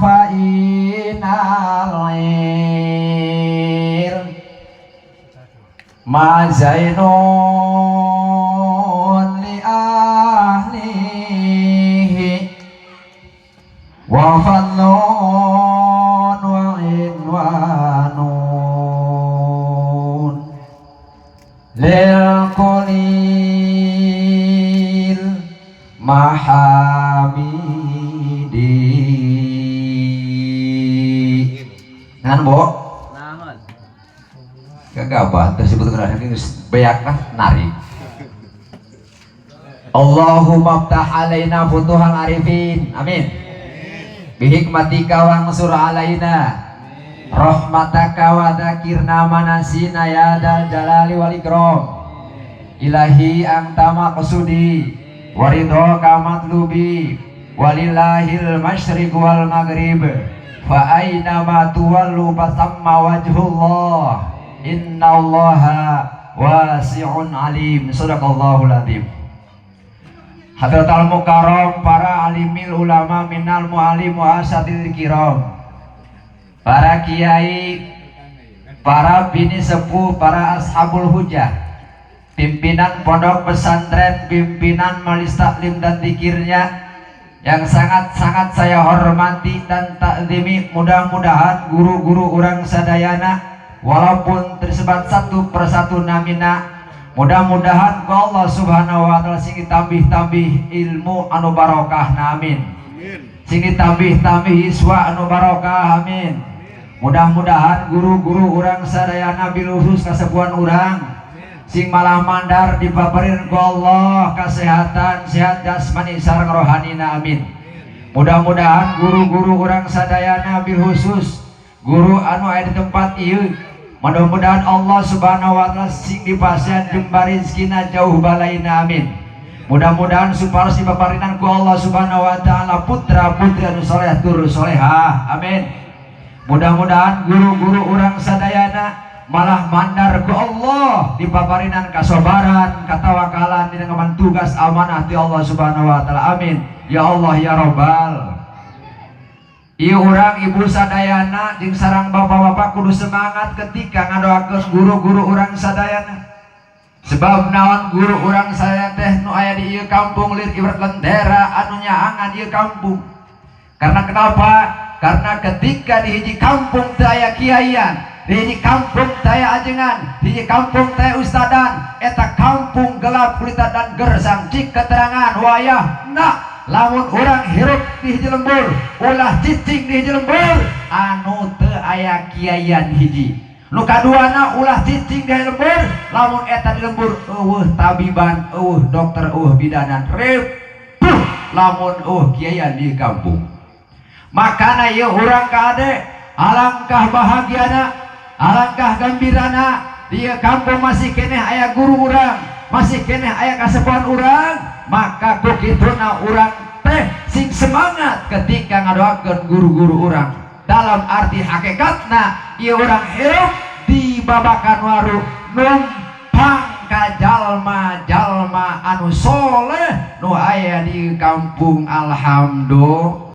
fa'inal ilm ma zainun li ahlihi wa fadlun wa inwanun lil kulil mahamidi. Ngan bo gagabah tersebut kenal beyak lah nari. Allahumma ftah alaina futuhal arifin, amin. Bihikmatika wansur alaina rahmataka wa dzakirna manasina ya dal jalali wal ikram. Ilahi anta maqsudi waridhoka matlubi walillahil masyriq wal maghrib fa aina ma tuwallu fasamma wajhullah innallaha wasi'un alim. Sadaqallahul adzim. Hadratal mukarram, para alimil ulama minal mu'alim wa asadil kiram, para kiai, para bini sepuh, para ashabul hujah, pimpinan pondok pesantren, pimpinan majelis taklim dan zikirnya yang sangat-sangat saya hormati dan takzimi. Mudah-mudahan guru-guru urang sadayana walaupun tersebar satu persatu namina, mudah-mudahan ku Allah subhanahu wa ta'ala sing tambih-tambih ilmu anu barokah, amin. Sing tambih-tambih iswa anu barokah, amin. Mudah-mudahan guru-guru urang sadayana biluhus kasepuan urang sing malah mandar dipaparin ku Allah kesehatan, sehat jasmani sareng rohanina, amin. Mudah-mudahan guru-guru urang sadayana bil khusus guru anu aya di tempat ieu, mudah-mudahan Allah subhanahu wa ta'ala sing dipasihan jembar rizkina jauh balaina, amin. Mudah-mudahan supados dipaparinan ku Allah subhanahu wa ta'ala putra putri anu soleh tur solehah, amin. Mudah-mudahan guru-guru urang sadayana malah mandar ku Allah dipaparinan kasabaran, katawakalan dina ngaman tugas amanah ti Allah subhanahu wa ta'ala, amin. Ya Allah ya Rabbal. Ieu urang ibu sadayana jeung sareng bapak-bapak kudu semangat ketika ngadoakeun guru-guru urang sadayana. Sebab naon guru urang sadayana teh nu aya di ieu kampung lir ibarat lentera anu nyaangan ieu kampung. Karena kenapa? Karena ketika di hiji kampung teu aya kiaian, di hiji kampung teu aya ajengan, di hiji kampung teu aya ustadan, eta kampung gelap kulita dan gersang. Cik keterangan wayah na lamun orang hirup di hiji lembur, ulah cicing di hiji lembur, anu teu aya kiaian hiji. Nu kaduana ulah cicing di hiji lembur, lamun eta di lembur eueuh tabiban, eueuh dokter, eueuh bidanan, ripuh lamun kiaian di kampung. Makana ieu urang kade alangkah bahagiana, alangkah gembirana di kampung masih keneh aya guru urang, masih keneh aya kasepuhan urang. Maka kukituna urang teh sing semangat ketika ngadoakeun guru-guru urang. Dalam arti hakikatna ieu urang hirup di babakan waru numpang ka jalma-jalma anu soleh nu aya di kampung. Alhamdulillah.